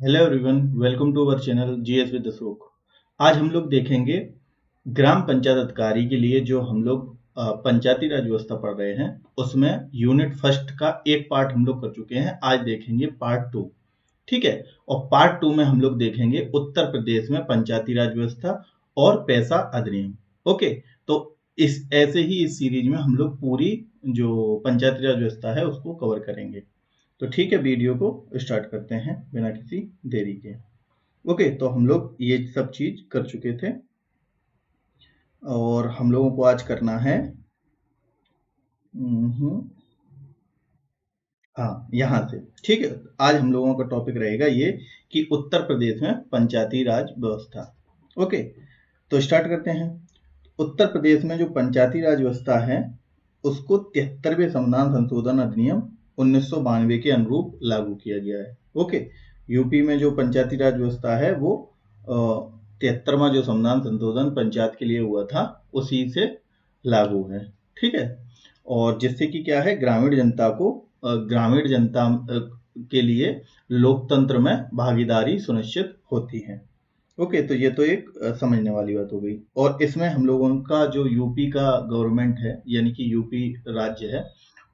Hello everyone, welcome to our channel GS with Ashok. आज हम लोग देखेंगे ग्राम पंचायत अधिकारी के लिए जो हम लोग पंचायती राज व्यवस्था पढ़ रहे हैं उसमें यूनिट फर्स्ट का एक पार्ट हम लोग कर चुके हैं। आज देखेंगे पार्ट 2। ठीक है। और पार्ट 2 में हम लोग देखेंगे उत्तर प्रदेश में पंचायती राज व्यवस्था और पैसा अधिनियम। ओके। तो इस ऐसे ही इस सीरीज में हम लोग पूरी जो पंचायती राज व्यवस्था है उसको कवर करेंगे। तो ठीक है, वीडियो को स्टार्ट करते हैं बिना किसी देरी के। ओके, तो हम लोग ये सब चीज कर चुके थे और हम लोगों को आज करना है हाँ, यहाँ से। ठीक है, आज हम लोगों का टॉपिक रहेगा ये कि उत्तर प्रदेश में पंचायती राज व्यवस्था। ओके, तो स्टार्ट करते हैं। उत्तर प्रदेश में जो पंचायती राज व्यवस्था है उसको 73वें संविधान संशोधन अधिनियम 1992 के अनुरूप लागू किया गया है। ओके। यूपी में जो पंचायती राज व्यवस्था है वो 73वां जो संविधान संशोधन पंचायत के लिए हुआ था उसी से लागू है। ठीक है। और जिससे कि क्या है, ग्रामीण जनता को ग्रामीण जनता के लिए लोकतंत्र में भागीदारी सुनिश्चित होती है। ओके, तो ये तो एक समझने वाली बात हो गई। और इसमें हम लोगों का जो यूपी का गवर्नमेंट है यानी कि यूपी राज्य है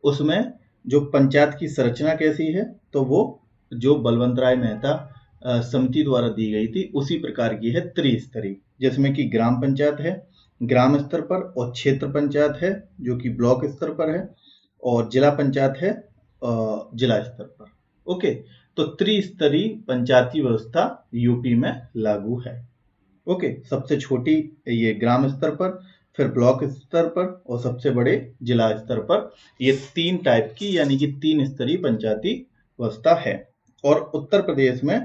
उसमें जो पंचायत की संरचना कैसी है, तो वो जो बलवंत राय मेहता समिति द्वारा दी गई थी उसी प्रकार की है, त्रिस्तरीय। जिसमें कि ग्राम पंचायत है ग्राम स्तर पर, और क्षेत्र पंचायत है जो कि ब्लॉक स्तर पर है, और जिला पंचायत है जिला स्तर पर। ओके, तो त्रिस्तरीय पंचायती व्यवस्था यूपी में लागू है। ओके, सबसे छोटी ये ग्राम स्तर पर, फिर ब्लॉक स्तर पर, और सबसे बड़े जिला स्तर पर। ये 3 टाइप की यानी कि 3 स्तरीय पंचायती व्यवस्था है। और उत्तर प्रदेश में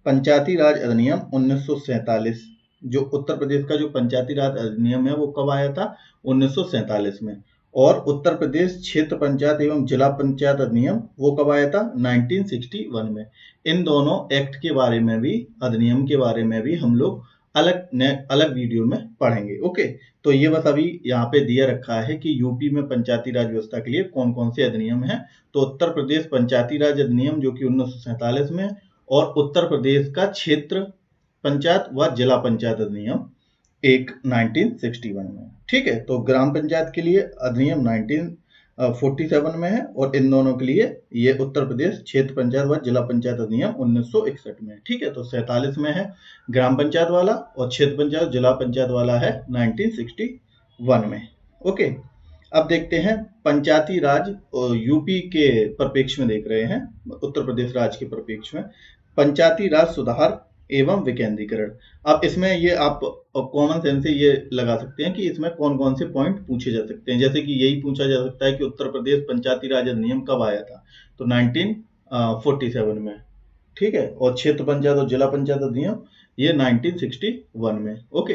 पंचायती राज अधिनियम 1947, जो उत्तर प्रदेश का जो पंचायती राज अधिनियम है वो कब आया था? 1947 में। और उत्तर प्रदेश क्षेत्र पंचायत एवं जिला पंचायत अधिनियम वो कब आया था? 1961 में। इन दोनों एक्ट के बारे में भी, अधिनियम के बारे में भी हम लोग अलग वीडियो में पढ़ेंगे। ओके, तो ये बस अभी यहाँ पे दिया रखा है कि यूपी में पंचायती राज व्यवस्था के लिए कौन कौन से अधिनियम हैं। तो उत्तर प्रदेश पंचायती राज अधिनियम जो कि 1947 में, और उत्तर प्रदेश का क्षेत्र पंचायत व जिला पंचायत अधिनियम एक 1961 में। ठीक है, तो ग्राम पंचायत के लिए अधिनियम 1947 में है, और इन दोनों के लिए ये उत्तर प्रदेश क्षेत्र पंचायत व जिला पंचायत अधिनियम 1961 में। ठीक है, तो 47 में है ग्राम पंचायत वाला, और क्षेत्र पंचायत जिला पंचायत वाला है 1961 में। ओके, अब देखते हैं पंचायती राज यूपी के परिप्रेक्ष्य में देख रहे हैं, उत्तर प्रदेश राज्य के परिप्रेक्ष्य में पंचायती राज सुधार एवं विकेंद्रीकरण। अब इसमें ये आप कॉमन सेंस से ये लगा सकते हैं कि इसमें कौन कौन से पॉइंट पूछे जा सकते हैं। जैसे कि यही पूछा जा सकता है कि उत्तर प्रदेश पंचायती राज अधिनियम कब आया था, तो 1947 में। ठीक है, और क्षेत्र पंचायत और जिला पंचायत अधिनियम ये 1961 में। ओके,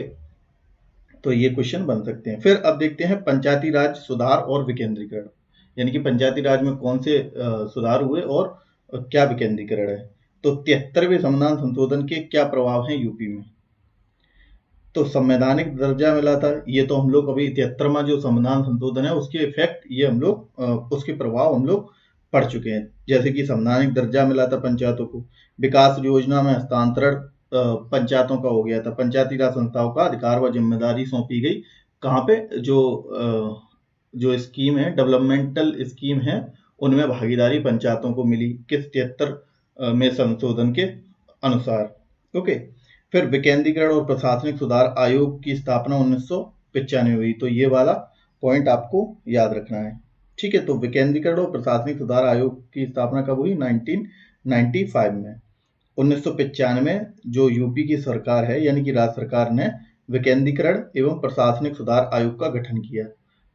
तो ये क्वेश्चन बन सकते हैं। फिर अब देखते हैं पंचायती राज सुधार और विकेंद्रीकरण, यानी कि पंचायती राज में कौन से सुधार हुए और क्या विकेंद्रीकरण है। तो 73वें संविधान संशोधन के क्या प्रभाव हैं यूपी में? तो संवैधानिक दर्जा मिला था, ये तो हम लोग अभी 73वां जो संविधान संशोधन है उसके इफेक्ट ये हम लोग उसके प्रभाव हम लोग पढ़ चुके हैं। जैसे कि संवैधानिक दर्जा मिला था पंचायतों को, विकास योजना में हस्तांतरण पंचायतों का हो गया था, पंचायती राज संस्थाओं का अधिकार व जिम्मेदारी सौंपी गई। कहाँ पे? जो स्कीम है, डेवलपमेंटल स्कीम है, उनमें भागीदारी पंचायतों को मिली, किस 73 में संशोधन के अनुसार। ओके, फिर विकेंद्रीकरण और प्रशासनिक सुधार आयोग की स्थापना 1995 हुई। तो ये वाला पॉइंट आपको याद रखना है। ठीक है, तो विकेंद्रीकरण और प्रशासनिक सुधार आयोग की स्थापना कब हुई? 1995 में। 1995 में जो यूपी की सरकार है यानी कि राज्य सरकार ने विकेंद्रीकरण एवं प्रशासनिक सुधार आयोग का गठन किया।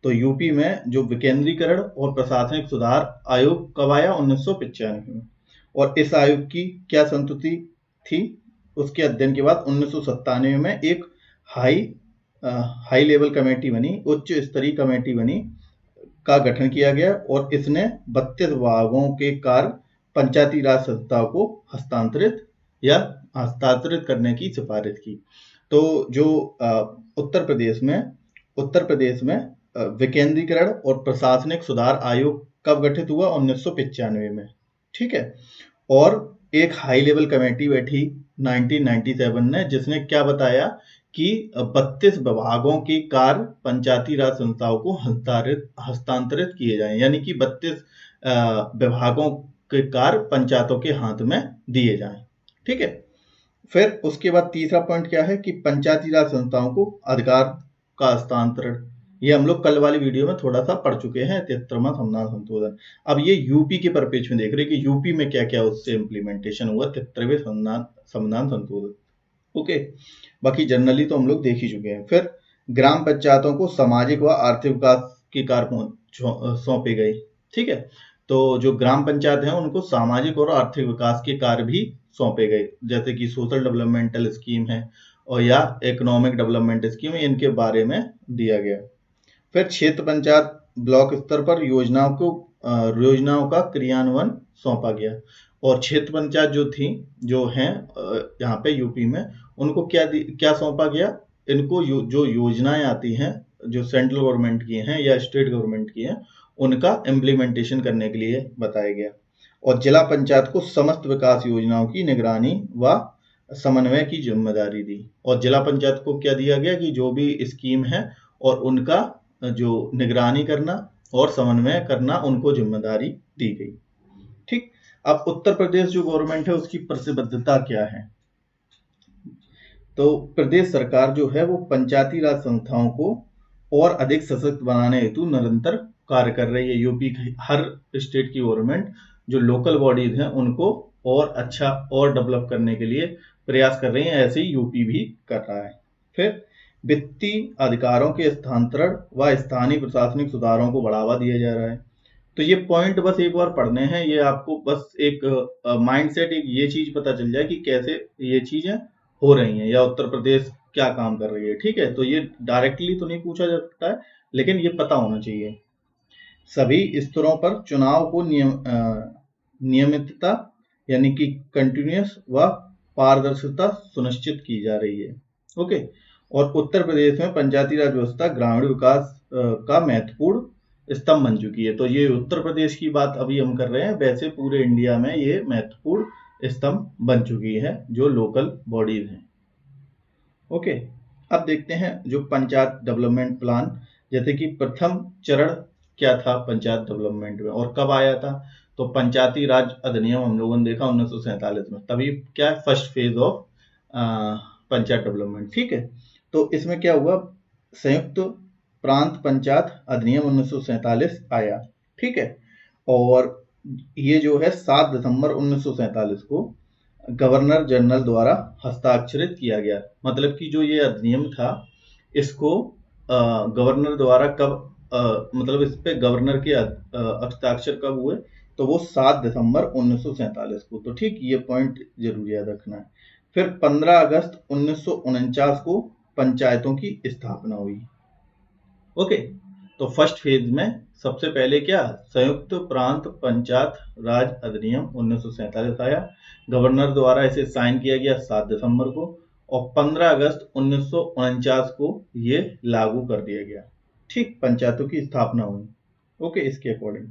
तो यूपी में जो विकेंद्रीकरण और प्रशासनिक सुधार आयोग कब आया? 1995 में। और इस आयोग की क्या संस्तुति थी? उसके अध्ययन के बाद 1997 में एक हाई लेवल कमेटी बनी, उच्च स्तरीय कमेटी बनी, का गठन किया गया, और इसने 32 विभागों के कार्य पंचायती राज संस्थाओं को हस्तांतरित करने की सिफारिश की। तो जो उत्तर प्रदेश में विकेंद्रीकरण और प्रशासनिक सुधार आयोग कब गठित हुआ? 1995 में। ठीक है, और एक हाई लेवल कमेटी बैठी 1997 में, जिसने क्या बताया कि 32 विभागों के कार्य पंचायती राज संस्थाओं को हस्तांतरित किए जाएं, यानी कि 32 विभागों के कार्य पंचायतों के हाथ में दिए जाएं। ठीक है। फिर उसके बाद तीसरा पॉइंट क्या है कि पंचायती राज संस्थाओं को अधिकार का हस्तांतरण। ये हम लोग कल वाली वीडियो में थोड़ा सा पढ़ चुके हैं, 73वां संविधान संशोधन। अब ये यूपी के परिप्रेक्ष्य में देख रहे हैं कि यूपी में क्या क्या उससे इम्प्लीमेंटेशन हुआ 73वें संविधान संशोधन। ओके, बाकी जनरली तो हम लोग देख ही चुके हैं। फिर ग्राम पंचायतों को सामाजिक व आर्थिक विकास के कार्य सौंपे गए। ठीक है, तो जो ग्राम पंचायत है उनको सामाजिक और आर्थिक विकास के कार्य भी सौंपे गए, जैसे कि सोशल डेवलपमेंटल स्कीम है और या इकोनॉमिक डेवलपमेंट स्कीम है, इनके बारे में दिया गया। फिर क्षेत्र पंचायत ब्लॉक स्तर पर योजनाओं का क्रियान्वयन सौंपा गया। और क्षेत्र पंचायत जो हैं यहाँ पे यूपी में, उनको क्या सौंपा गया, इनको जो योजनाएं आती हैं जो सेंट्रल गवर्नमेंट की हैं या स्टेट गवर्नमेंट की हैं, उनका इम्प्लीमेंटेशन करने के लिए बताया गया। और जिला पंचायत को समस्त विकास योजनाओं की निगरानी व समन्वय की जिम्मेदारी दी। और जिला पंचायत को क्या दिया गया कि जो भी स्कीम है और उनका जो निगरानी करना और समन्वय करना, उनको जिम्मेदारी दी गई। ठीक। अब उत्तर प्रदेश जो गवर्नमेंट है उसकी प्रतिबद्धता क्या है? तो प्रदेश सरकार जो है वो पंचायती राज संस्थाओं को और अधिक सशक्त बनाने हेतु निरंतर कार्य कर रही है। यूपी की हर स्टेट की गवर्नमेंट जो लोकल बॉडीज हैं उनको और अच्छा और डेवलप करने के लिए प्रयास कर रही है, ऐसे ही यूपी भी कर रहा है। फिर वित्तीय अधिकारों के स्थानांतरण व स्थानीय प्रशासनिक सुधारों को बढ़ावा दिया जा रहा है। तो ये पॉइंट बस एक बार पढ़ने हैं, ये आपको बस एक माइंडसेट, एक ये चीज पता चल जाए कि कैसे ये चीजें हो रही हैं या उत्तर प्रदेश क्या काम कर रही है। ठीक है, तो ये डायरेक्टली तो नहीं पूछा जा सकता है, लेकिन ये पता होना चाहिए। सभी स्तरों पर चुनाव को नियमितता यानी कि कंटिन्यूअस व पारदर्शिता सुनिश्चित की जा रही है। ओके। और उत्तर प्रदेश में पंचायती राज व्यवस्था ग्रामीण विकास का महत्वपूर्ण स्तंभ बन चुकी है। तो ये उत्तर प्रदेश की बात अभी हम कर रहे हैं, वैसे पूरे इंडिया में ये महत्वपूर्ण स्तंभ बन चुकी है जो लोकल बॉडीज हैं। ओके। अब देखते हैं जो पंचायत डेवलपमेंट प्लान, जैसे कि प्रथम चरण क्या था पंचायत डेवलपमेंट में और कब आया था? तो पंचायती राज अधिनियम हम लोगों ने देखा 1947 में, तभी क्या है, first phase of panchayat development. ठीक है, तो इसमें क्या हुआ, संयुक्त प्रांत पंचायत अधिनियम 1947 आया। ठीक है, और ये जो है 7 दिसंबर 1947 को गवर्नर जनरल द्वारा हस्ताक्षरित किया गया। मतलब कि जो ये अधिनियम था इसको गवर्नर द्वारा कब मतलब इस पे गवर्नर के हस्ताक्षर कब हुए? तो वो 7 दिसंबर 1947 को। तो ठीक, ये पॉइंट जरूर याद रखना है। फिर 15 अगस्त 1949 को पंचायतों की स्थापना हुई। ओके, तो फर्स्ट फेज में सबसे पहले क्या, संयुक्त प्रांत पंचायत राज अधिनियम 1947 आया, गवर्नर द्वारा इसे साइन किया गया 7 दिसंबर को, और 15 अगस्त 1949 को ये लागू कर दिया गया। ठीक, पंचायतों की स्थापना हुई। ओके, इसके अकॉर्डिंग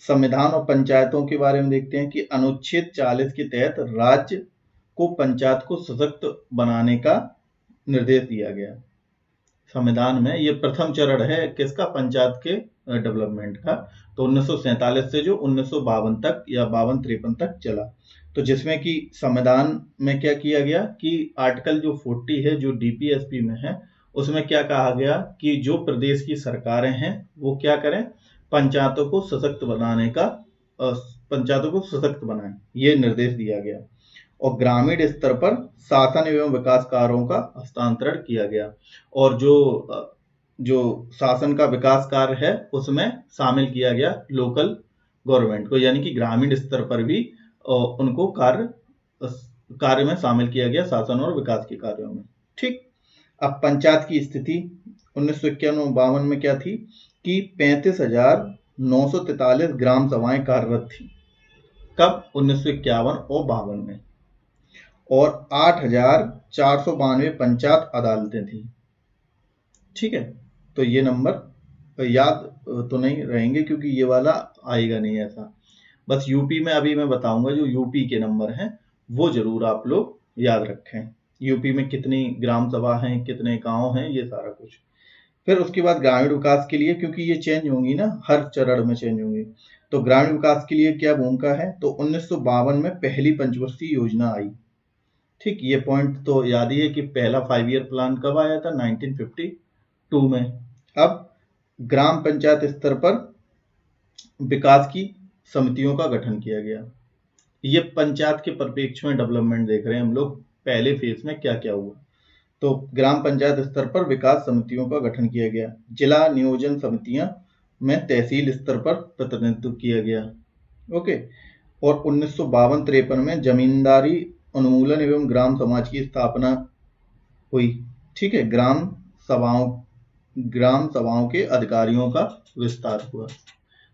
संविधान और पंचायतों के बारे में देखते हैं कि अनुच्छेद 40 के तहत राज्य को पंचायत को सशक्त बनाने का निर्देश दिया गया। संविधान में ये प्रथम चरण है किसका, पंचायत के डेवलपमेंट का। तो 1947 से जो 1952 तक या 52-53 तक चला, तो जिसमें कि संविधान में क्या किया गया कि आर्टिकल जो 40 है जो डीपीएसपी में है, उसमें क्या कहा गया कि जो प्रदेश की सरकारें हैं वो क्या करें, पंचायतों को सशक्त बनाएं, ये निर्देश दिया गया। और ग्रामीण स्तर पर शासन एवं विकास कार्यों का हस्तांतरण किया गया, और जो शासन का विकास कार्य है उसमें शामिल किया गया लोकल गवर्नमेंट को, यानी कि ग्रामीण स्तर पर भी उनको कार्य में शामिल किया गया, शासन और विकास के कार्यों में। ठीक। अब पंचायत की स्थिति 1951-52 में क्या थी कि 35,943 ग्राम सभाएं कार्यरत थी। कब? 1951 और 52 में। और 8,492 पंचायत अदालतें थी। ठीक है, तो ये नंबर याद तो नहीं रहेंगे क्योंकि ये वाला आएगा नहीं ऐसा। बस यूपी में अभी मैं बताऊंगा, जो यूपी के नंबर हैं वो जरूर आप लोग याद रखें। यूपी में कितनी ग्राम सभा हैं, कितने गांव हैं, ये सारा कुछ। फिर उसके बाद ग्रामीण विकास के लिए, क्योंकि ये चेंज होंगी ना, हर चरण में चेंज होंगी, तो ग्रामीण विकास के लिए क्या भूमिका है, तो 1952 में पहली पंचवर्षीय योजना आई। ठीक, ये पॉइंट तो याद ही है कि पहला 5 ईयर प्लान कब आया था, 1952 में। अब ग्राम पंचायत स्तर पर विकास की समितियों का गठन किया गया। ये पंचायत के परिप्रेक्ष्य में डेवलपमेंट देख रहे हैं हम लोग, पहले फेज में क्या क्या हुआ। तो ग्राम पंचायत स्तर पर विकास समितियों का गठन किया गया। जिला नियोजन समितियां में तहसील स्तर पर प्रतिनिधित्व किया गया। ओके। और 1952-53 में जमींदारी उन्मूलन एवं ग्राम समाज की स्थापना हुई। ठीक है, ग्राम सभाओं के अधिकारियों का विस्तार हुआ।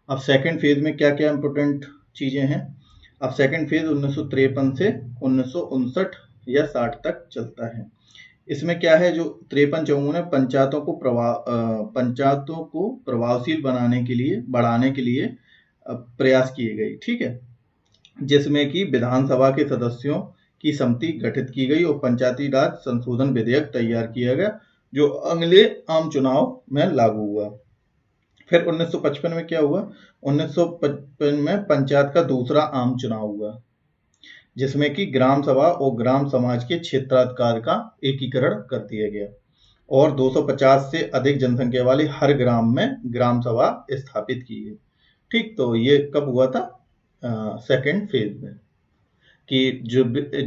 अब सेकंड फेज में क्या क्या इंपोर्टेंट चीजें हैं। अब सेकंड फेज 1953 से 1959 या 60 तक चलता है। इसमें क्या है, जो 53-54 है, पंचायतों को प्रभावशील बढ़ाने के लिए प्रयास किए गए। ठीक है, जिसमें कि विधानसभा के सदस्यों की समिति गठित की गई और पंचायती राज संशोधन विधेयक तैयार किया गया, जो अगले आम चुनाव में लागू हुआ। फिर 1955 में क्या हुआ, 1955 में पंचायत का दूसरा आम चुनाव हुआ, जिसमें कि ग्राम सभा और ग्राम समाज के क्षेत्राधिकार का एकीकरण कर दिया गया और 250 से अधिक जनसंख्या वाले हर ग्राम में ग्राम सभा स्थापित की गई। ठीक, तो ये कब हुआ था, सेकंड फेज में, कि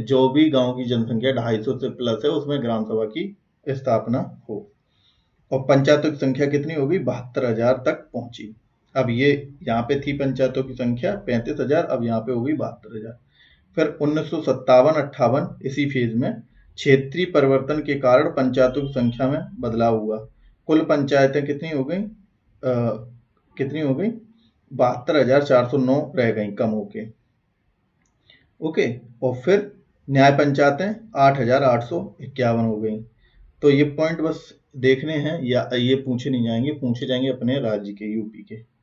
जो भी गांव की जनसंख्या 250 से प्लस है उसमें ग्राम सभा की स्थापना हो। और पंचायतों की संख्या कितनी होगी, 72,000 तक पहुंची। अब ये यहाँ पे थी पंचायतों की संख्या 35,000, अब यहाँ पे होगी 72,000। फिर 1957-58 इसी फेज में क्षेत्रीय परिवर्तन के कारण पंचायतों की संख्या में बदलाव हुआ। कुल पंचायतें कितनी हो गई, 72,409 रह गई कम होके। ओके। और फिर न्याय पंचायतें 8,851 हो गई। तो ये पॉइंट बस देखने हैं, या ये पूछे नहीं जाएंगे, पूछे जाएंगे अपने राज्य के, यूपी के।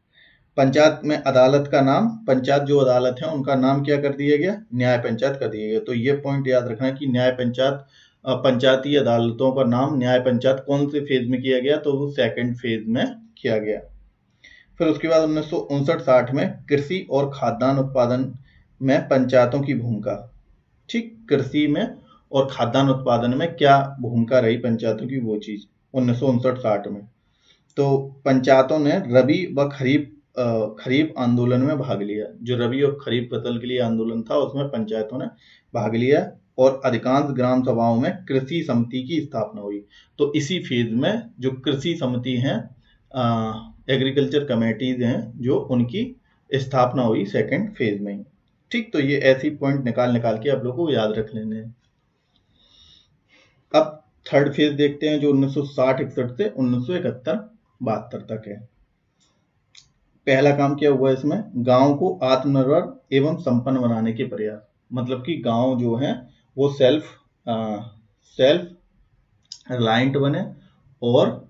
पंचायत में अदालत का नाम, पंचायत जो अदालत है उनका नाम क्या कर दिया गया, न्याय पंचायत कर दिया गया। तो ये पॉइंट याद रखना कि न्याय पंचायत, पंचायती अदालतों का नाम न्याय पंचायत कौन से फेज में किया गया, तो वो सेकंड फेज में किया गया। फिर उसके बाद 1959-60 में कृषि और खाद्यान्न उत्पादन में पंचायतों की भूमिका। ठीक, कृषि में और खाद्यान्न उत्पादन में क्या भूमिका रही पंचायतों की, वो चीज 1959-60 में। तो पंचायतों ने रबी व खरीफ आंदोलन में भाग लिया। जो रबी और खरीफ फसल के लिए आंदोलन था उसमें पंचायतों ने भाग लिया और अधिकांश ग्राम सभाओं में कृषि समिति की स्थापना हुई। तो इसी फेज में जो कृषि समिति हैं, एग्रीकल्चर कमेटीज हैं, जो उनकी स्थापना हुई सेकंड फेज में। ठीक, तो ये ऐसी पॉइंट निकाल के आप लोगों को याद रख लेने हैं। अब थर्ड फेज देखते हैं, जो 1960-61 से 1971-72 तक है। पहला काम क्या हुआ इसमें, गांव को आत्मनिर्भर एवं संपन्न बनाने के प्रयास। मतलब कि गांव जो है वो सेल्फ रिलायंट बने और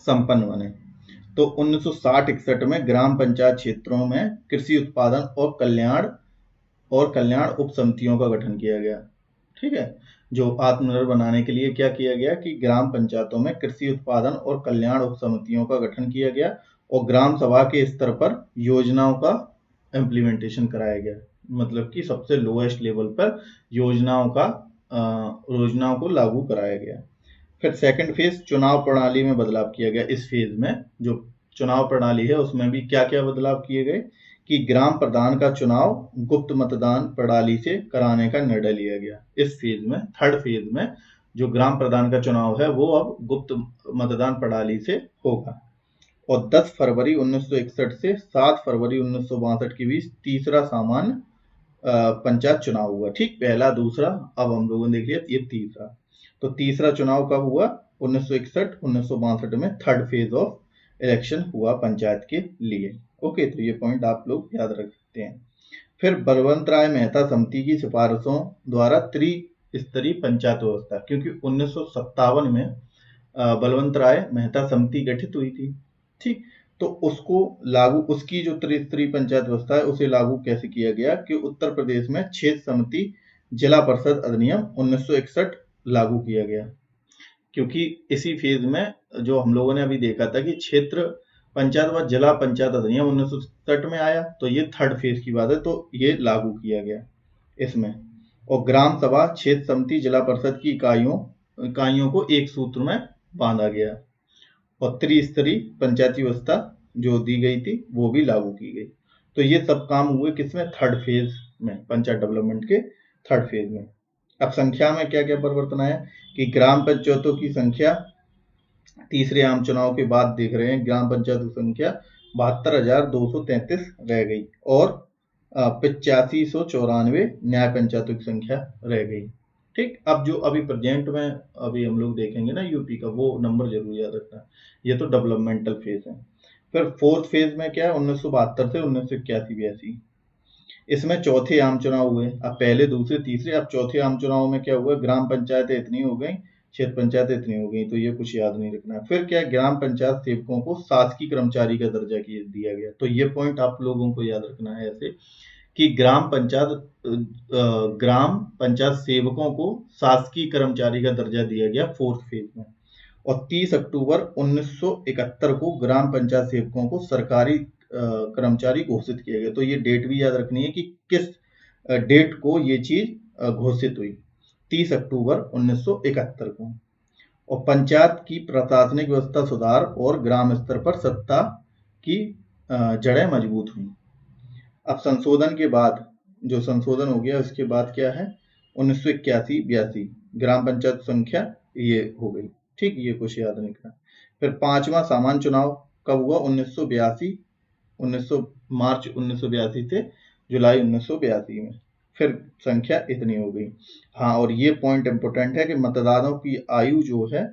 संपन्न बने। तो 1960-61 में ग्राम पंचायत क्षेत्रों में कृषि उत्पादन और कल्याण उप समितियों का गठन किया गया। ठीक है, जो आत्मनिर्भर बनाने के लिए क्या किया गया कि ग्राम पंचायतों में कृषि उत्पादन और कल्याण उप समितियों का गठन किया गया और ग्राम सभा के स्तर पर योजनाओं का इम्प्लीमेंटेशन कराया गया। मतलब कि सबसे लोएस्ट लेवल पर योजनाओं को लागू कराया गया। फिर सेकंड फेज, चुनाव प्रणाली में बदलाव किया गया। इस फेज में जो चुनाव प्रणाली है उसमें भी क्या क्या बदलाव किए गए कि ग्राम प्रधान का चुनाव गुप्त मतदान प्रणाली से कराने का निर्णय लिया गया। इस फेज में, थर्ड फेज में, जो ग्राम प्रधान का चुनाव है वो अब गुप्त मतदान प्रणाली से होगा। और 10 फरवरी 1961 से 7 फरवरी 1962 के बीच तीसरा सामान्य पंचायत चुनाव हुआ। ठीक, पहला दूसरा, अब हम लोगों ने देख लिया ये तीसरा। तो तीसरा चुनाव कब हुआ, 1961-1962 में थर्ड फेज ऑफ इलेक्शन हुआ पंचायत के लिए। ओके, तो ये पॉइंट आप लोग याद रख सकते हैं। फिर बलवंतराय मेहता समिति की सिफारिशों द्वारा त्रिस्तरीय पंचायत व्यवस्था, क्योंकि 1957 में बलवंतराय मेहता समिति गठित हुई थी। ठीक, तो उसको लागू, उसकी जो त्रिस्तरीय पंचायत व्यवस्था है उसे लागू कैसे किया गया कि उत्तर प्रदेश में क्षेत्र समिति जिला परिषद अधिनियम 1961 लागू किया गया। क्योंकि इसी फेज में जो हम लोगों ने अभी देखा था कि क्षेत्र पंचायत व जिला पंचायत अधिनियम 1967 में आया, तो ये थर्ड फेज की बात है, तो ये लागू किया गया इसमें। और ग्राम सभा, क्षेत्र समिति, जिला परिषद की इकाइयों को एक सूत्र में बांधा गया और त्रिस्तरीय पंचायती व्यवस्था जो दी गई थी वो भी लागू की गई। तो ये सब काम हुए किसमें? थर्ड फेज में, पंचायत डेवलपमेंट के थर्ड फेज में। अब संख्या में क्या क्या परिवर्तन आया कि ग्राम पंचायतों की संख्या तीसरे आम चुनाव के बाद देख रहे हैं, ग्राम पंचायत की संख्या 72,233 रह गई और 8594 न्याय पंचायतों की संख्या रह गई। ठीक, अब जो अभी प्रेजेंट में अभी हम लोग देखेंगे ना यूपी का, वो नंबर जरूर याद रखना। ये तो डेवलपमेंटल फेज है। फिर फोर्थ फेज में क्या है, 1972 से 1981-82, इसमें चौथे आम चुनाव हुए। अब पहले, दूसरे, तीसरे, अब चौथे आम चुनाव में क्या हुआ, ग्राम पंचायतें इतनी हो गई, क्षेत्र पंचायतें इतनी हो गई, तो ये कुछ याद नहीं रखना है। फिर क्या, ग्राम पंचायत सेवकों को शासकीय कर्मचारी का दर्जा दिया गया, तो ये पॉइंट आप लोगों को याद रखना है ऐसे कि ग्राम पंचायत सेवकों को शासकीय कर्मचारी का दर्जा दिया गया फोर्थ फेज में। और 30 अक्टूबर 1971 को ग्राम पंचायत सेवकों को सरकारी कर्मचारी घोषित किया गया। तो ये डेट भी याद रखनी है कि किस डेट को ये चीज घोषित हुई, 30 अक्टूबर 1971 को। और पंचायत की प्रशासनिक व्यवस्था सुधार और ग्राम स्तर पर सत्ता की जड़ें मजबूत हुई। अब संशोधन के बाद, जो संशोधन हो गया उसके बाद क्या है, 1981-82 ग्राम पंचायत संख्या ये हो गई। ठीक, ये कुछ याद नहीं करना। फिर पांचवा सामान्य चुनाव कब हुआ, 1982, मार्च 1982 से जुलाई 1982 में। फिर संख्या इतनी हो गई। हाँ, और ये पॉइंट इंपोर्टेंट है कि मतदाताओं की आयु जो है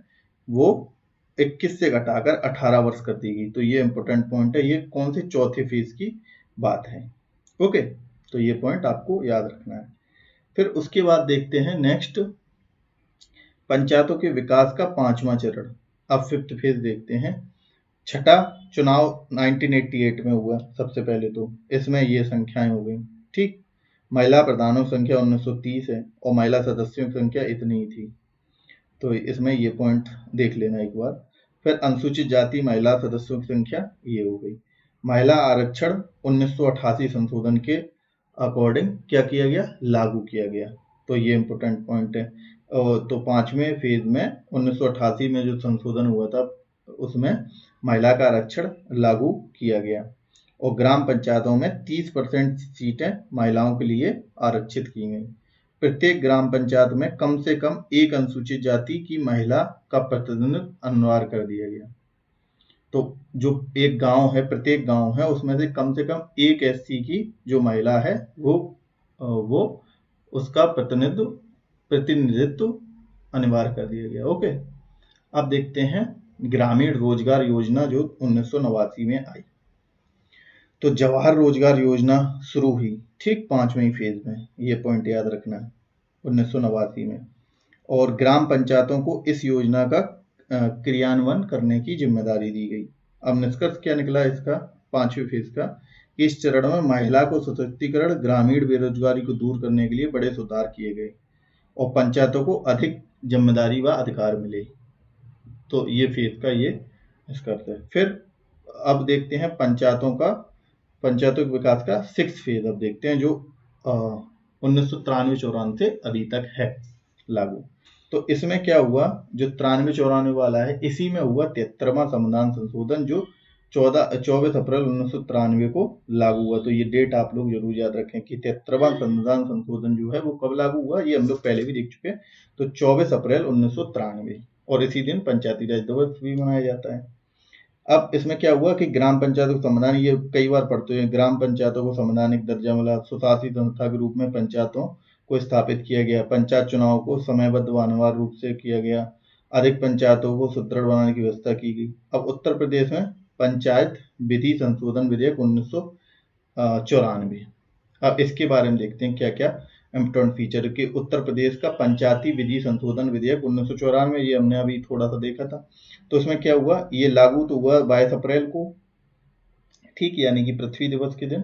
वो 21 से घटाकर 18 वर्ष कर दी गई। तो ये इंपोर्टेंट पॉइंट है। ये कौन से चौथे फेज की बात है। ओके, तो ये पॉइंट आपको याद रखना है। फिर उसके बाद देखते हैं नेक्स्ट, पंचायतों के विकास का पांचवा चरण। अब फिफ्थ फेज देखते हैं। छठा चुनाव 1988 में हुआ सबसे पहले, तो इसमें ये संख्याएं हो गई। ठीक, महिला प्रधानों की संख्या 1930 है और महिला सदस्यों की संख्या इतनी ही थी, तो इसमें ये पॉइंट देख लेना एक बार। फिर अनुसूचित जाति महिला सदस्यों की संख्या ये हो गई। महिला आरक्षण 1988 संशोधन के अकॉर्डिंग क्या किया गया, लागू किया गया। तो ये इंपोर्टेंट पॉइंट है। तो पांचवें फेज में 1988 में जो संशोधन हुआ था उसमें महिला का आरक्षण लागू किया गया और ग्राम पंचायतों में 30% सीटें महिलाओं के लिए आरक्षित की गई। प्रत्येक ग्राम पंचायत में कम से कम एक अनुसूचित जाति की महिला का प्रतिनिधित्व अनिवार्य कर दिया गया। तो जो एक गांव है, प्रत्येक गांव है, उसमें से कम एक एससी की जो महिला है वो उसका प्रतिनिधित्व अनिवार्य कर दिया गया। ओके, अब देखते हैं ग्रामीण रोजगार योजना जो 1989 में आई। तो जवाहर रोजगार योजना शुरू हुई, ठीक, पांचवें फेज में। ये पॉइंट याद रखना है, 1989 में। और ग्राम पंचायतों को इस योजना का क्रियान्वयन करने की जिम्मेदारी दी गई। अब निष्कर्ष क्या निकला इसका, पांचवें फेज का, इस चरण में महिला को सशक्तिकरण, ग्रामीण बेरोजगारी को दूर करने के लिए बड़े सुधार किए गए और पंचायतों को अधिक जिम्मेदारी व अधिकार मिले। तो ये फेज का ये निष्कर्ष है। फिर अब देखते हैं पंचायतों के विकास का सिक्स फेज। अब देखते हैं जो 1993-94 से अभी तक है लागू। तो इसमें क्या हुआ, जो 93-94 वाला है इसी में हुआ 73वां संविधान संशोधन जो 24 अप्रैल 1993 को लागू हुआ। तो ये डेट आप लोग जरूर याद रखें कि 73वां संविधान संशोधन जो है वो कब लागू हुआ, ये हम लोग पहले भी देख चुके हैं। तो 24 अप्रैल 1993, और इसी दिन पंचायती राज दिवस भी मनाया जाता है। अब इसमें क्या हुआ कि ग्राम पंचायतों को संवैधानिक, ये कई बार पढ़ते हैं, ग्राम पंचायतों को संवैधानिक दर्जा मिला, सुशासित संस्था के रूप में पंचायतों को स्थापित किया गया, पंचायत चुनाव को समयबद्ध व अनिवार्य रूप से किया गया, अधिक पंचायतों को सुदृढ़ बनाने की व्यवस्था की गई। अब उत्तर प्रदेश में पंचायत विधि संशोधन विधेयक 1994। अब इसके बारे में देखते हैं क्या क्या इम्पोर्टेंट फीचर के उत्तर प्रदेश का पंचायती विधि संशोधन विधेयक 1994, ये हमने अभी थोड़ा सा देखा था। तो इसमें क्या हुआ, ये लागू तो हुआ 22 अप्रैल को ठीक, यानी कि पृथ्वी दिवस के दिन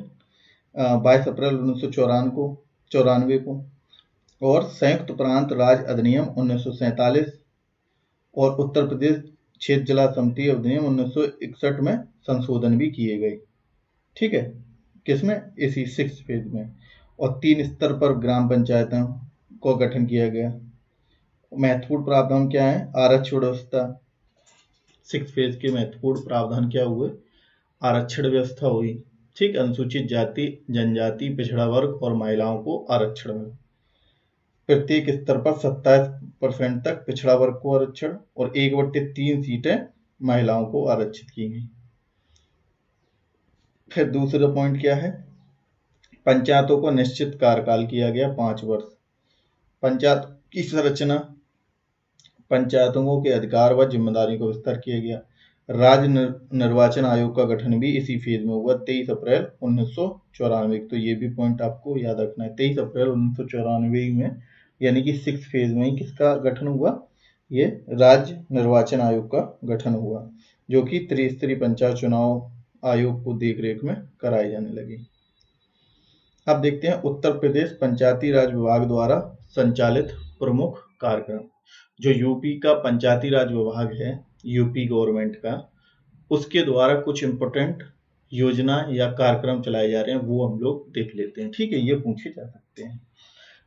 22 अप्रैल 1994 को, और संयुक्त प्रांत राज्य अधिनियम 1947 और उत्तर प्रदेश क्षेत्र जिला समिति अधिनियम 1961 में संशोधन भी किए गए। ठीक है, किसमें? इसी 6 फेज में। और 3 स्तर पर ग्राम पंचायतों को गठन किया गया। महत्वपूर्ण प्रावधान क्या है? आरक्षण व्यवस्था। 6 फेज के महत्वपूर्ण प्रावधान क्या हुए? आरक्षण व्यवस्था हुई। ठीक, अनुसूचित जाति, जनजाति, पिछड़ा वर्ग और महिलाओं को आरक्षण मिला। प्रत्येक स्तर पर 27% तक पिछड़ा वर्ग को आरक्षण और 1/3 सीटें महिलाओं को आरक्षित की गई। फिर दूसरा पॉइंट क्या है? पंचायतों को निश्चित कार्यकाल किया गया 5 वर्ष। पंचायत की संरचना, पंचायतों के अधिकार व जिम्मेदारी को विस्तार किया गया। राज्य निर्वाचन आयोग का गठन भी इसी फेज में हुआ 23 अप्रैल 1994। तो ये भी पॉइंट आपको याद रखना है। 23 अप्रैल 1994 में, यानी कि 6 फेज में किसका गठन हुआ? ये राज्य निर्वाचन आयोग का गठन हुआ, जो कि त्रिस्तरीय पंचायत चुनाव आयोग को देखरेख में कराए जाने लगे। अब देखते हैं उत्तर प्रदेश पंचायती राज विभाग द्वारा संचालित प्रमुख कार्यक्रम। जो यूपी का पंचायती राज विभाग है, यूपी गवर्नमेंट का, उसके द्वारा कुछ इंपोर्टेंट योजना या कार्यक्रम चलाए जा रहे हैं, वो हम लोग देख लेते हैं। ठीक है, ये पूछे जा सकते हैं।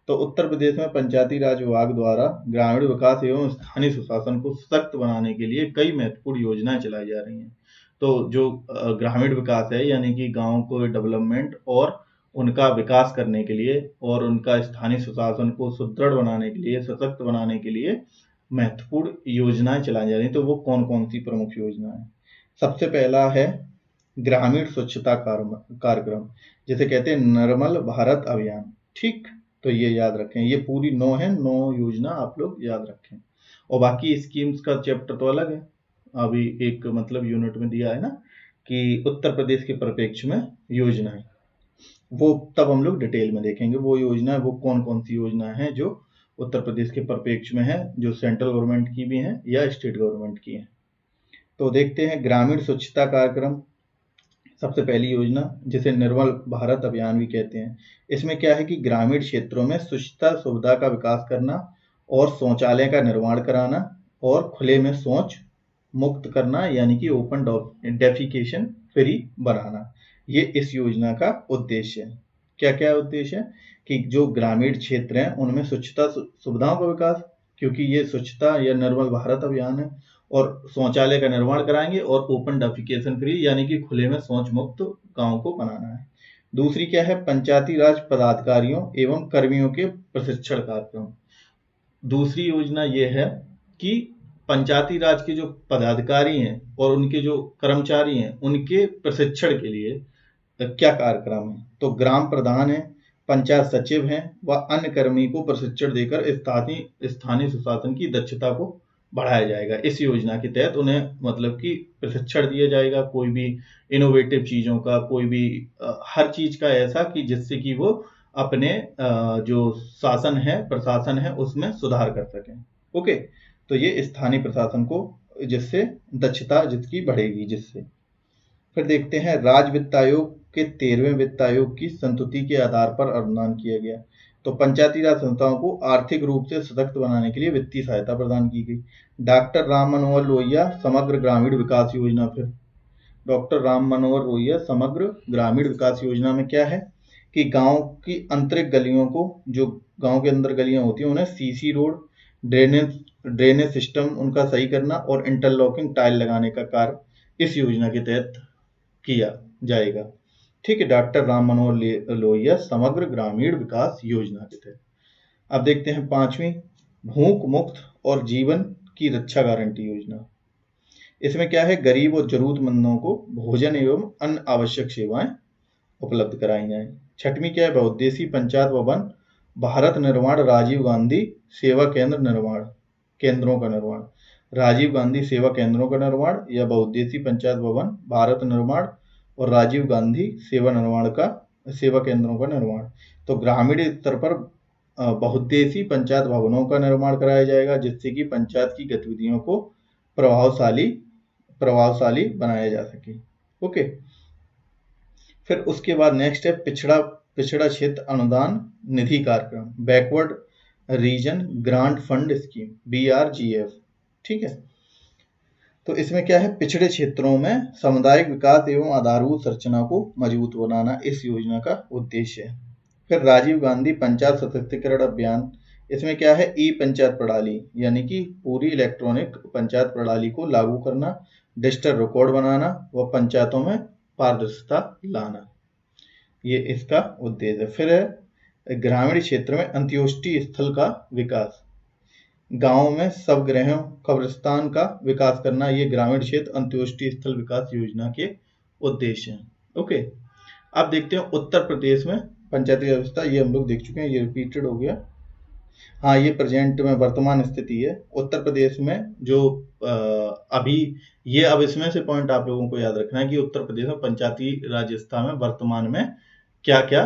तो उत्तर प्रदेश में पंचायती राज विभाग द्वारा ग्रामीण विकास एवं स्थानीय सुशासन को सशक्त बनाने के लिए कई महत्वपूर्ण योजनाएं चलाई जा रही हैं। तो जो ग्रामीण विकास है, यानी कि गांव को डेवलपमेंट और उनका विकास करने के लिए और उनका स्थानीय सुशासन को सुदृढ़ बनाने के लिए, सशक्त बनाने के लिए महत्वपूर्ण योजनाएं चलाई जा रही हैं। तो वो कौन कौन सी प्रमुख योजनाएं? सबसे पहला है ग्रामीण स्वच्छता कार्यक्रम, जिसे कहते हैं निर्मल भारत अभियान। ठीक, तो ये याद रखें, ये पूरी 9 है, 9 योजना आप लोग याद रखें। और बाकी स्कीम्स का चैप्टर तो अलग है, अभी एक मतलब यूनिट में दिया है ना कि उत्तर प्रदेश के परिप्रेक्ष्य में योजनाएं, वो तब हम लोग डिटेल में देखेंगे। वो योजना, वो कौन कौन सी योजना है जो उत्तर प्रदेश के परिप्रेक्ष्य में है, जो सेंट्रल गवर्नमेंट की भी है या स्टेट गवर्नमेंट की है। तो देखते हैं ग्रामीण स्वच्छता कार्यक्रम। सबसे पहली योजना, जिसे निर्मल भारत अभियान भी कहते हैं, इसमें क्या है कि ग्रामीण क्षेत्रों में स्वच्छता सुविधा का विकास करना और शौचालय का निर्माण कराना और खुले में शौच मुक्त करना, यानी कि ओपन डेफिकेशन फ्री बनाना, ये इस योजना का उद्देश्य है। क्या क्या उद्देश्य है? कि जो ग्रामीण क्षेत्र हैं उनमें स्वच्छता सुविधाओं का विकास, क्योंकि ये स्वच्छता या निर्मल भारत अभियान है, और शौचालय का निर्माण कराएंगे और ओपन डेफिकेशन फ्री, यानी कि खुले में शौच मुक्त गांव को बनाना है। दूसरी क्या है? पंचायती राज पदाधिकारियों एवं कर्मियों के प्रशिक्षण कार्यक्रम। दूसरी योजना ये है कि पंचायती राज के जो पदाधिकारी हैं और उनके जो कर्मचारी हैं, उनके प्रशिक्षण के लिए क्या कार्यक्रम है? तो ग्राम प्रधान है, पंचायत सचिव हैं व अन्य कर्मी को प्रशिक्षण देकर स्थानीय सुशासन की दक्षता को बढ़ाया जाएगा। इस योजना के तहत उन्हें मतलब कि प्रशिक्षण दिया जाएगा, कोई भी इनोवेटिव चीजों का, कोई भी हर चीज का ऐसा कि जिससे कि वो अपने जो शासन है, प्रशासन है, उसमें सुधार कर सकें। ओके, तो ये स्थानीय प्रशासन को जिससे दक्षता जिसकी बढ़ेगी जिससे। फिर देखते हैं राज्य वित्त आयोग के 13वें वित्त आयोग की संस्तुति के आधार पर अनुदान किया गया। तो पंचायती राज संस्थाओं को आर्थिक रूप से सशक्त बनाने के लिए वित्तीय सहायता प्रदान की गई। डॉक्टर राम मनोहर लोहिया समग्र ग्रामीण विकास योजना। फिर डॉक्टर राम मनोहर लोहिया समग्र ग्रामीण विकास योजना में क्या है कि गांव की आंतरिक गलियों को, जो गांव के अंदर गलियां होती हैं, उन्हें सीसी रोड, ड्रेनेज सिस्टम उनका सही करना और इंटरलॉकिंग टाइल लगाने का कार्य इस योजना के तहत किया जाएगा। ठीक है, डॉक्टर राम मनोहर लोहिया समग्र ग्रामीण विकास योजना के तहत। अब देखते हैं 5वीं भूख मुक्त और जीवन की रक्षा गारंटी योजना। इसमें क्या है? गरीब और जरूरतमंदों को भोजन एवं अन्य आवश्यक सेवाएं उपलब्ध कराई जाए। 6वीं क्या है? बहुउद्देशीय पंचायत भवन भारत निर्माण राजीव गांधी सेवा केंद्रों का निर्माण। राजीव गांधी सेवा केंद्रों का निर्माण या बहुउद्देशीय पंचायत भवन भारत निर्माण और राजीव गांधी सेवा केंद्रों का निर्माण। तो ग्रामीण स्तर पर बहुउद्देशीय पंचायत भवनों का निर्माण कराया जाएगा, जिससे कि पंचायत की गतिविधियों को प्रभावशाली बनाया जा सके। ओके, फिर उसके बाद नेक्स्ट है पिछड़ा क्षेत्र अनुदान निधि कार्यक्रम, backward region grant fund scheme, BRGF। ठीक है, तो इसमें क्या है, पिछड़े क्षेत्रों में सामुदायिक विकास एवं आधारभूत संरचना को मजबूत बनाना इस योजना का उद्देश्य है। फिर राजीव गांधी पंचायत सशक्तिकरण अभियान, इसमें क्या है, ई पंचायत प्रणाली यानी कि पूरी इलेक्ट्रॉनिक पंचायत प्रणाली को लागू करना, डिजिटल रिकॉर्ड बनाना व पंचायतों में पारदर्शिता लाना, ये इसका उद्देश्य है। फिर है ग्रामीण क्षेत्र में अंत्योष्टि स्थल का विकास, गांव में शवगृहों कब्रिस्तान का विकास करना, ये ग्रामीण क्षेत्र अंत्योष्टि स्थल विकास योजना के उद्देश्य हैं। ओके, अब देखते हैं उत्तर प्रदेश में पंचायती व्यवस्था, ये हम लोग देख चुके हैं, ये रिपीटेड हो गया। हाँ, ये प्रेजेंट में वर्तमान स्थिति है उत्तर प्रदेश में जो अभी ये, अब इसमें से पॉइंट आप लोगों को याद रखना है कि उत्तर प्रदेश में पंचायती राज व्यवस्था में वर्तमान में क्या क्या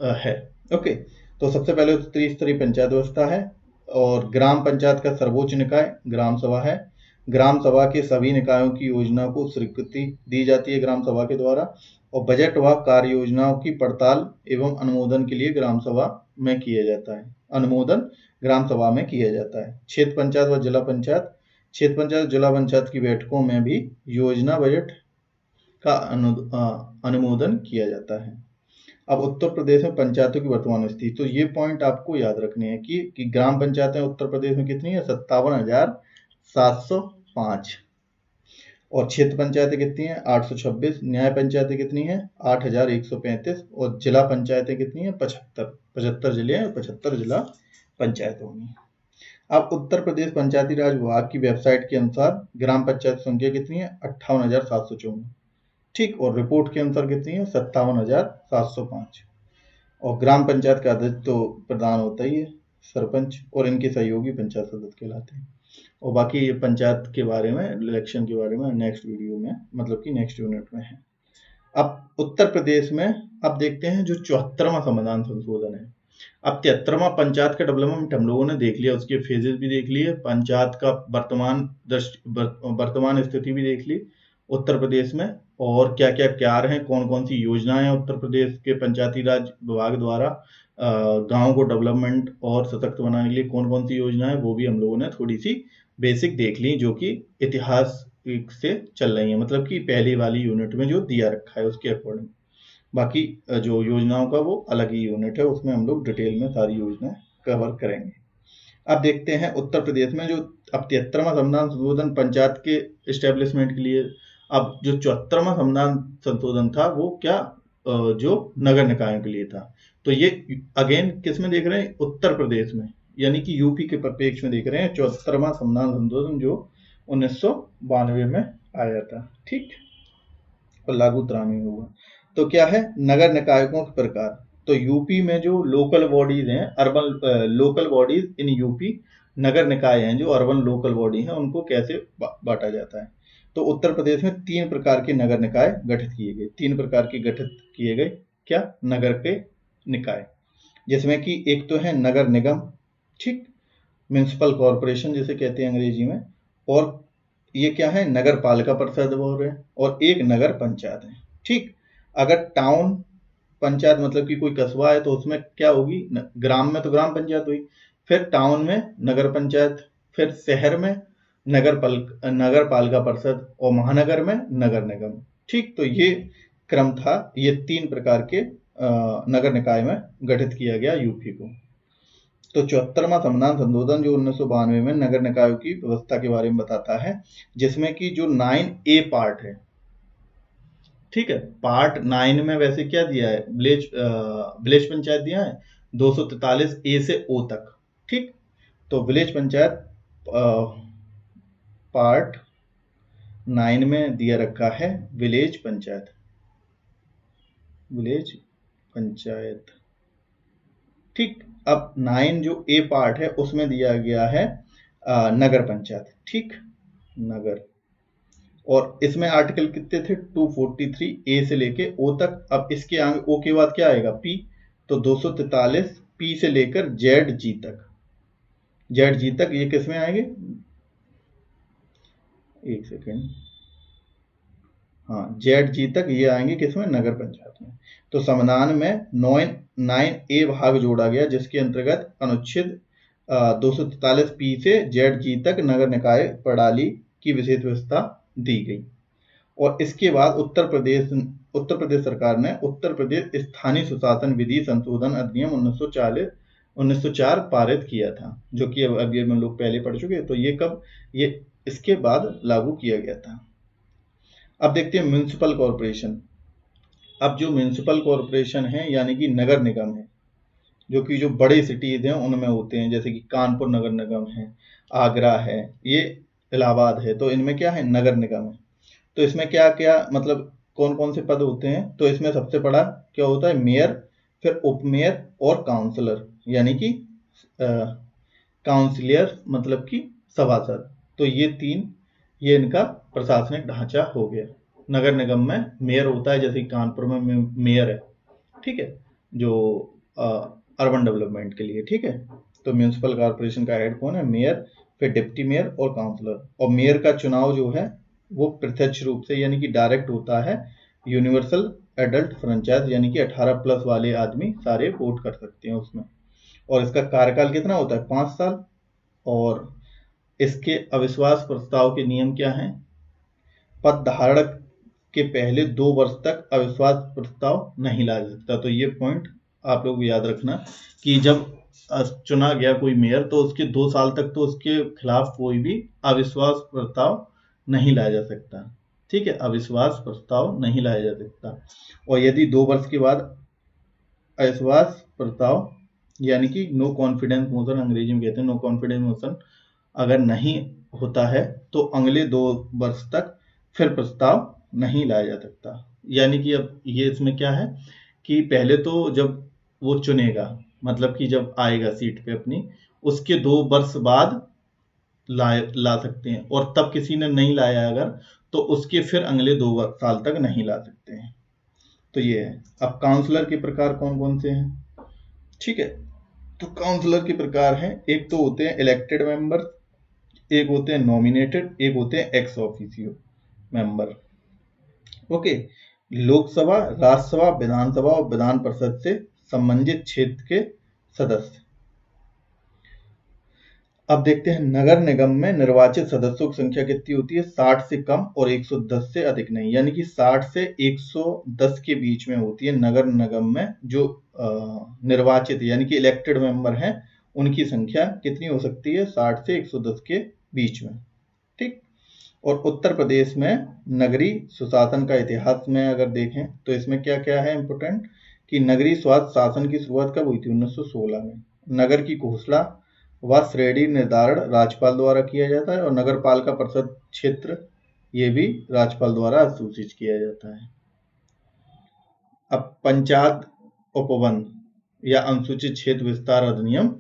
है। ओके, तो सबसे पहले त्रिस्तरीय पंचायत व्यवस्था है और ग्राम पंचायत का सर्वोच्च निकाय ग्राम सभा है। ग्राम सभा के सभी निकायों की योजना को स्वीकृति दी जाती है ग्राम सभा के द्वारा, और बजट व कार्य योजनाओं की पड़ताल एवं अनुमोदन के लिए ग्राम सभा में किया जाता है, अनुमोदन ग्राम सभा में किया जाता है। क्षेत्र पंचायत व जिला पंचायत, क्षेत्र पंचायत जिला पंचायत की बैठकों में भी योजना बजट का अनुमोदन किया जाता है। अब उत्तर प्रदेश में पंचायतों की वर्तमान स्थिति, तो ये पॉइंट आपको याद रखने हैं कि ग्राम पंचायतें उत्तर प्रदेश में कितनी है, 57,705, और क्षेत्र पंचायतें कितनी है, 826, न्याय पंचायतें कितनी है, 8,135, और जिला पंचायतें कितनी है, 75 जिले हैं, 75 जिला पंचायत होंगी। अब उत्तर प्रदेश पंचायती राज विभाग की वेबसाइट के अनुसार ग्राम पंचायत संख्या कितनी है, 58,754, ठीक, और रिपोर्ट के अनुसार कितनी है, 57,705, और ग्राम पंचायत का अध्यक्ष तो प्रधान होता ही है, सरपंच, और इनके सहयोगी पंचायत सदस्य कहलाते हैं। और बाकी ये पंचायत के बारे में, इलेक्शन के बारे में नेक्स्ट वीडियो में, मतलब कि नेक्स्ट यूनिट में है। अब उत्तर प्रदेश में अब देखते हैं जो 74वां संविधान संशोधन है। अब 73वां पंचायत का डेवलपमेंट हम लोगों ने देख लिया, उसके फेजेस भी देख लिए, पंचायत का वर्तमान स्थिति भी देख ली उत्तर प्रदेश में, और क्या क्या कार्य हैं, कौन कौन सी योजनाएं हैं उत्तर प्रदेश के पंचायती राज विभाग द्वारा गांव को डेवलपमेंट और सशक्त बनाने के लिए कौन कौन सी योजनाएं, वो भी हम लोगों ने थोड़ी सी बेसिक देख ली, जो कि इतिहास से चल रही है, मतलब कि पहली वाली यूनिट में जो दिया रखा है उसके अकॉर्डिंग। बाकी जो योजनाओं का वो अलग ही यूनिट है, उसमें हम लोग डिटेल में सारी योजनाएं कवर करेंगे। अब देखते हैं उत्तर प्रदेश में जो अब 73वां संविधान संशोधन पंचायत के इस्टेब्लिशमेंट के लिए, अब जो 74वां संविधान संशोधन था वो क्या, जो नगर निकायों के लिए था। तो ये अगेन किस में देख रहे हैं, उत्तर प्रदेश में, यानी कि यूपी के परिप्रेक्ष्य में देख रहे हैं 74वां संविधान संशोधन जो 1992 में आया था, ठीक, और लागू 93 में हुआ। तो क्या है, नगर निकायों के प्रकार, तो यूपी में जो लोकल बॉडीज हैं, urban local bodies in UP, नगर निकाय हैं जो अर्बन लोकल बॉडी हैं, उनको कैसे बांटा जाता है। तो उत्तर प्रदेश में 3 प्रकार के नगर निकाय गठित किए गए, 3 प्रकार के गठित किए गए, क्या, नगर के निकाय, जिसमें कि एक तो है नगर निगम, ठीक, म्युनिसिपल कॉरपोरेशन जिसे कहते हैं अंग्रेजी में, और ये क्या है, नगर पालिका परिषद बोल रहे हैं, और एक नगर पंचायत है, ठीक। अगर टाउन पंचायत मतलब कि कोई कस्बा है तो उसमें क्या होगी, ग्राम में तो ग्राम पंचायत हुई, फिर टाउन में नगर पंचायत, फिर शहर में नगर पालिका परिषद, और महानगर में नगर निगम, ठीक। तो ये क्रम था, ये 3 प्रकार के नगर निकाय में गठित किया गया यूपी को। तो 74वां संविधान संशोधन जो 1992 में नगर निकायों की व्यवस्था के बारे में बताता है, जिसमें कि जो 9A पार्ट है, ठीक है, पार्ट 9 में वैसे क्या दिया है, विलेज पंचायत दिया है 243A से O तक, ठीक। तो विलेज पंचायत पार्ट 9 में दिया रखा है विलेज पंचायत, ठीक। अब 9 जो A पार्ट है उसमें दिया गया है नगर पंचायत, ठीक, नगर, और इसमें आर्टिकल कितने थे, 243A से लेके O तक। अब इसके आगे O के बाद क्या आएगा, P, तो 243 P से लेकर ZG तक, ZG तक ये किस में आएंगे, एक सेकेंड, हाँ, ZG तक ये आएंगे किसमें, नगर पंचायत में। तो संविधान में 9A भाग जोड़ा गया जिसके अंतर्गत अनुच्छेद 243P से ZG तक नगर निकाय प्रणाली की विशेष व्यवस्था दी गई। और इसके बाद उत्तर प्रदेश सरकार ने उत्तर प्रदेश स्थानीय सुशासन विधि संशोधन अधिनियम 1904 पारित किया था, जो कि अभी हम लोग पहले पढ़ चुके हैं। तो ये इसके बाद लागू किया गया था। अब देखते हैं म्युनिसिपल कॉरपोरेशन। अब जो म्युनिसिपल कॉरपोरेशन है यानी कि नगर निगम है, जो कि जो बड़े सिटीज हैं उनमें होते हैं, जैसे कि कानपुर नगर निगम है, आगरा है, ये इलाहाबाद है, तो इनमें क्या है, नगर निगम है। तो इसमें क्या क्या मतलब कौन कौन से पद होते हैं, तो इसमें सबसे बड़ा क्या होता है, मेयर, फिर उपमेयर और काउंसलर, यानी कि काउंसिलर मतलब कि सभासद। तो ये इनका प्रशासनिक ढांचा हो गया। नगर निगम में मेयर होता है, जैसे कानपुर में मेयर है, ठीक है, जो अर्बन डेवलपमेंट के लिए, ठीक है। तो म्यूनिसिपल कॉर्पोरेशन का हेड कौन है, मेयर, फिर डिप्टी मेयर और काउंसलर। और मेयर का चुनाव जो है वो प्रत्यक्ष रूप से यानी कि डायरेक्ट होता है। यूनिवर्सल एडल्ट फ्रेंचाइज यानी कि 18+ वाले आदमी सारे वोट कर सकते हैं उसमें। और इसका कार्यकाल कितना होता है, 5 साल। और इसके अविश्वास प्रस्ताव के नियम क्या हैं, पद धारण के पहले 2 वर्ष तक अविश्वास प्रस्ताव नहीं लाया जा सकता। तो ये पॉइंट आप लोग याद रखना कि जब चुना गया कोई मेयर तो उसके 2 साल तक तो उसके खिलाफ कोई भी अविश्वास प्रस्ताव नहीं लाया जा सकता, ठीक है, अविश्वास प्रस्ताव नहीं लाया जा सकता। और यदि 2 वर्ष के बाद अविश्वास प्रस्ताव यानी कि नो कॉन्फिडेंस मोशन अंग्रेजी में कहते हैं, नो कॉन्फिडेंस मोशन अगर नहीं होता है तो अगले 2 वर्ष तक फिर प्रस्ताव नहीं लाया जा सकता। यानी कि अब ये इसमें क्या है कि पहले तो जब वो चुनेगा, मतलब कि जब आएगा सीट पे अपनी, उसके 2 वर्ष बाद ला सकते हैं। और तब किसी ने नहीं लाया अगर, तो उसके फिर अगले 2 साल तक नहीं ला सकते हैं। तो ये है। अब काउंसलर के प्रकार कौन कौन से हैं, ठीक है। तो काउंसलर के प्रकार हैं, एक तो होते हैं इलेक्टेड मेंबर, एक होते हैं नॉमिनेटेड, एक होते हैं ex officio member. Okay, Lok Sabha, Rajya Sabha, Vidhan Sabha और विधान परिषद से संबंधित क्षेत्र के सदस्य। अब देखते हैं नगर निगम में निर्वाचित सदस्यों की संख्या कितनी होती है, 60 से कम और 110 से अधिक नहीं, यानी कि 60 से 110 के बीच में होती है नगर निगम में। जो निर्वाचित यानी कि इलेक्टेड मेंबर हैं उनकी संख्या कितनी हो सकती है, 60 से 110 के बीच में, ठीक। और उत्तर प्रदेश में नगरीय सुशासन का इतिहास में अगर देखें तो इसमें क्या क्या है इंपोर्टेंट, कि नगरीय स्वायत्त शासन की शुरुआत कब हुई थी, 1916 में। नगर की घोषणा व श्रेणी निर्धारण राज्यपाल द्वारा किया जाता है। और नगर पालिका परिषद क्षेत्र ये भी राज्यपाल द्वारा सूचित किया जाता है। अब पंचायत उपवन या अनुसूचित क्षेत्र विस्तार अधिनियम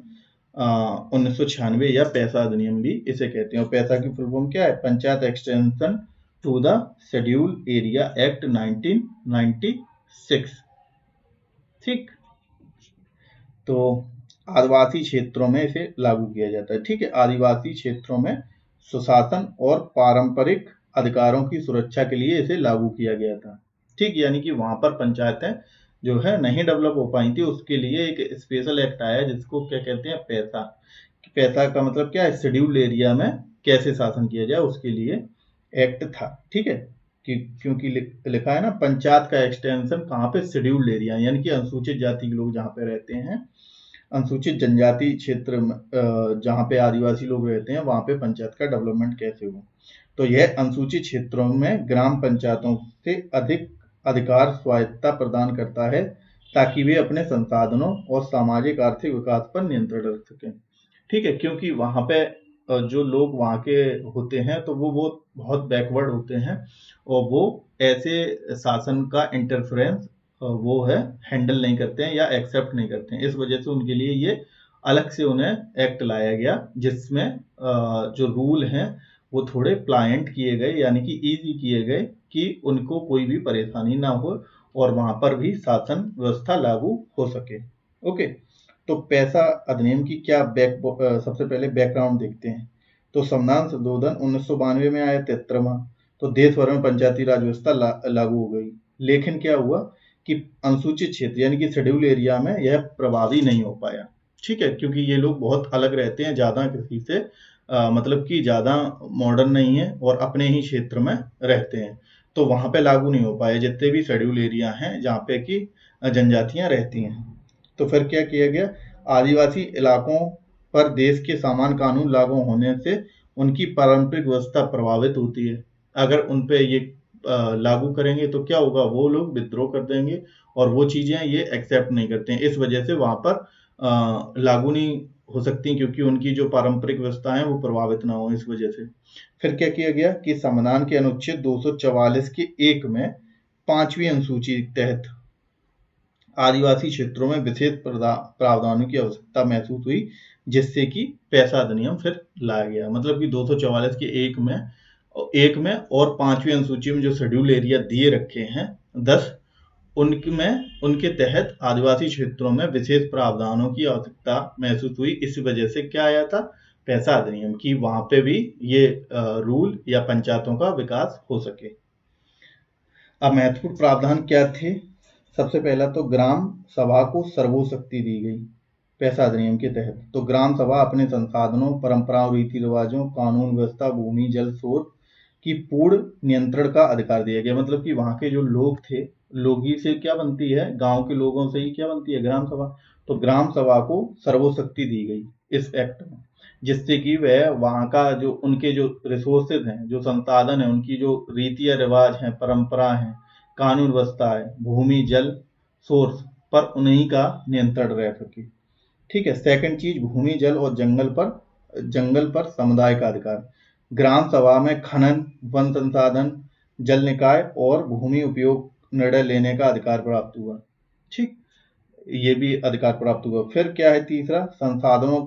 1996 या पैसा अधिनियम भी इसे कहते हैं। और पैसा की फुल फॉर्म क्या है, panchayat extension to the scheduled area act 1996, ठीक। तो आदिवासी क्षेत्रों में इसे लागू किया जाता है, ठीक है। आदिवासी क्षेत्रों में सुशासन और पारंपरिक अधिकारों की सुरक्षा के लिए इसे लागू किया गया था, ठीक। यानी कि वहां पर पंचायतें जो है नहीं डेवलप हो पाई थी, उसके लिए एक स्पेशल एक्ट आया जिसको क्या कहते हैं, पैसा। पैसा का मतलब क्या है, शेड्यूल्ड एरिया में कैसे शासन किया जाए उसके लिए एक्ट था, ठीक है। क्योंकि लिखा है ना, पंचायत का एक्सटेंशन कहाँ पे, शेड्यूल्ड एरिया, यानी कि अनुसूचित जाति के लोग जहाँ पे रहते हैं, अनुसूचित जनजाति क्षेत्र जहाँ पे आदिवासी लोग रहते हैं वहाँ पे पंचायत का डेवलपमेंट कैसे हो। तो यह अनुसूचित क्षेत्रों में ग्राम पंचायतों से अधिक अधिकार स्वायत्तता प्रदान करता है ताकि वे अपने संसाधनों और सामाजिक आर्थिक विकास पर नियंत्रण रख सकें, ठीक है। क्योंकि वहाँ पे जो लोग वहाँ के होते हैं तो वो बहुत बैकवर्ड होते हैं और वो ऐसे शासन का इंटरफेरेंस वो है हैंडल नहीं करते हैं या एक्सेप्ट नहीं करते हैं। इस वजह से उनके लिए ये अलग से उन्हें एक्ट लाया गया जिसमें जो रूल हैं वो थोड़े प्लायंट किए गए, यानी कि इजी किए गए कि उनको कोई भी परेशानी ना हो और वहां पर भी शासन व्यवस्था लागू हो सके। ओके, तो पैसा अधिनियम की क्या सबसे पहले बैकग्राउंड देखते हैं। तो संविधान संशोधन 1992 में आया 73वां। तो देश भर में पंचायती राज व्यवस्था लागू हो गई। लेकिन क्या हुआ कि अनुसूचित क्षेत्र यानी कि शेड्यूल एरिया में यह प्रभावी नहीं हो पाया। ठीक है, क्योंकि ये लोग बहुत अलग रहते हैं, ज्यादा किसी से मतलब कि ज्यादा मॉडर्न नहीं है और अपने ही क्षेत्र में रहते हैं, तो वहां पे लागू नहीं हो पाए जितने भी शेड्यूल एरिया हैं जहाँ पे कि जनजातियां रहती हैं। तो फिर क्या किया गया, आदिवासी इलाकों पर देश के समान कानून लागू होने से उनकी पारंपरिक व्यवस्था प्रभावित होती है। अगर उन पे ये लागू करेंगे तो क्या होगा, वो लोग विद्रोह कर देंगे और वो चीजें ये एक्सेप्ट नहीं करते हैं, इस वजह से वहां पर लागू नहीं हो सकती, क्योंकि उनकी जो पारंपरिक व्यवस्था है वो प्रभावित ना हो, इस वजह से। फिर क्या किया गया कि संविधान के अनुच्छेद 244 के 1 में 5वीं अनुसूची के तहत आदिवासी क्षेत्रों में विशेष प्रावधानों की आवश्यकता महसूस हुई, जिससे कि पैसा अधिनियम फिर लाया गया। मतलब कि 244 के 1 में और 5वीं अनुसूची में जो शेड्यूल एरिया दिए रखे हैं 10, उनके तहत आदिवासी क्षेत्रों में विशेष प्रावधानों की आवश्यकता महसूस हुई। इस वजह से क्या आया था, पैसा अधिनियम, की वहां पे भी ये रूल या पंचायतों का विकास हो सके। अब महत्वपूर्ण प्रावधान क्या थे, सबसे पहला तो ग्राम सभा को सर्वोच्च शक्ति दी गई पैसा अधिनियम के तहत। तो ग्राम सभा अपने संसाधनों, परंपराओं, रीति रिवाजों, कानून व्यवस्था, भूमि, जल स्रोत की पूर्ण नियंत्रण का अधिकार दिया गया। मतलब कि वहां के जो लोग थे, लोग ही से क्या बनती है, गांव के लोगों से ही क्या बनती है, ग्राम सभा। तो ग्राम सभा को सर्वोच्च शक्ति दी गई इस एक्ट में, जिससे कि वह वहां का जो उनके जो रिसोर्सेज हैं, जो संसाधन है, उनकी जो रीतियां रिवाज हैं, परंपरा है, कानून व्यवस्था है, भूमि, जल सोर्स पर उन्हीं का नियंत्रण रह सके। ठीक है। सेकंड चीज, भूमि, जल और जंगल पर समुदाय का अधिकार। ग्राम सभा में खनन, वन संसाधन, जल निकाय और भूमि उपयोग निर्णय लेने का अधिकार प्राप्त हुआ। ठीक, ये भी अधिकार प्राप्त हुआ। फिर क्या है तीसरा, संसाधनों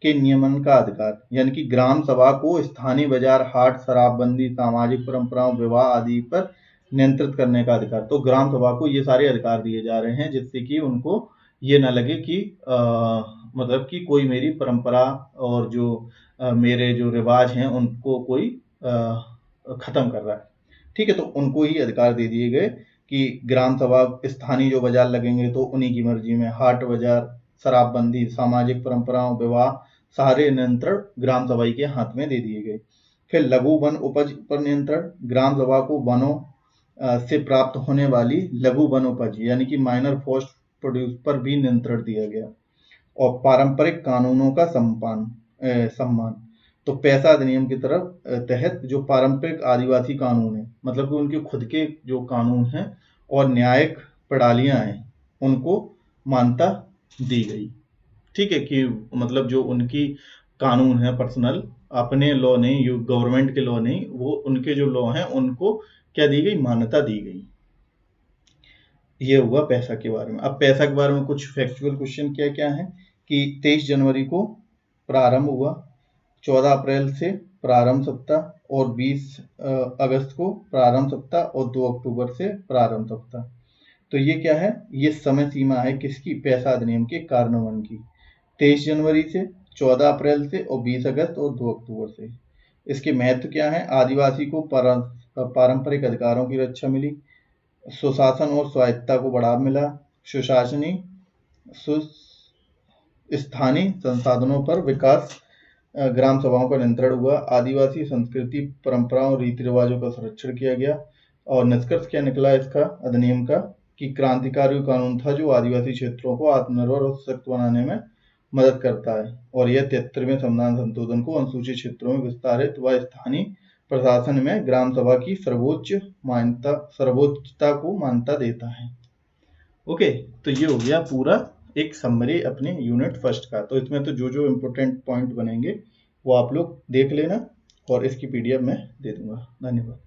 के नियमन का अधिकार, यानी कि ग्राम सभा को स्थानीय बाजार, हाट, शराबबंदी, सामाजिक परंपराओं, विवाह आदि पर नियंत्रित करने का अधिकार। तो ग्राम सभा को ये सारे अधिकार दिए जा रहे हैं, जिससे कि उनको ये ना लगे कि मतलब कि कोई मेरी परंपरा और जो मेरे जो रिवाज हैं उनको कोई खत्म कर रहा है। ठीक है, तो उनको ही अधिकार दे दिए गए कि ग्राम सभा, स्थानीय जो बाजार लगेंगे तो उन्हीं की मर्जी में, हाट बाजार, शराबबंदी, सामाजिक परंपराओं, विवाह, सारे नियंत्रण ग्राम सभा के हाथ में दे दिए गए। फिर लघु वन उपज पर नियंत्रण, ग्राम सभा को वनों से प्राप्त होने वाली लघु वन उपज यानी कि माइनर फॉरेस्ट प्रोड्यूस पर भी नियंत्रण दिया गया। और पारंपरिक कानूनों का सम्मान। तो पैसा अधिनियम की तरफ तहत जो पारंपरिक आदिवासी कानून है, मतलब कि उनके खुद के जो कानून हैं और न्यायिक प्रणालियां हैं, उनको मान्यता दी गई। ठीक है, कि मतलब जो उनकी कानून है पर्सनल, अपने लॉ नहीं, गवर्नमेंट के लॉ नहीं, वो उनके जो लॉ हैं उनको क्या दी गई, मान्यता दी गई। ये हुआ पैसा के बारे में। अब पैसा के बारे में कुछ फैक्चुअल क्वेश्चन क्या क्या है कि 23 जनवरी को प्रारंभ हुआ, 14 अप्रैल से प्रारंभ सप्ताह और 20 अगस्त को प्रारंभ सप्ताह और 2 अक्टूबर से प्रारंभ सप्ताह। तो ये क्या है, ये समय सीमा है किसकी, पैसा अधिनियम के कार्यान्वयन की, 23 जनवरी से, 14 अप्रैल से और 20 अगस्त और 2 अक्टूबर से। इसके महत्व क्या है, आदिवासी को पारंपरिक अधिकारों की रक्षा मिली, सुशासन और स्वायत्तता को बढ़ावा मिला, सुशासनी स्थानीय संसाधनों पर विकास, ग्राम सभाओं का नियंत्रण हुआ, आदिवासी संस्कृति, परंपराओं, रीति रिवाजों का संरक्षण किया गया। और निष्कर्ष क्या निकला इसका, अधिनियम का, कि क्रांतिकारी कानून था जो आदिवासी क्षेत्रों को आत्मनिर्भर और सशक्त बनाने में मदद करता है। और यह 73वें संविधान संशोधन को अनुसूचित क्षेत्रों में विस्तारित व स्थानीय प्रशासन में ग्राम सभा की सर्वोच्चता को मान्यता देता है। ओके, तो ये हो गया पूरा एक समरी अपने यूनिट फर्स्ट का। तो इसमें तो जो जो इम्पोर्टेंट पॉइंट बनेंगे वो आप लोग देख लेना और इसकी PDF मैं दे दूंगा। धन्यवाद।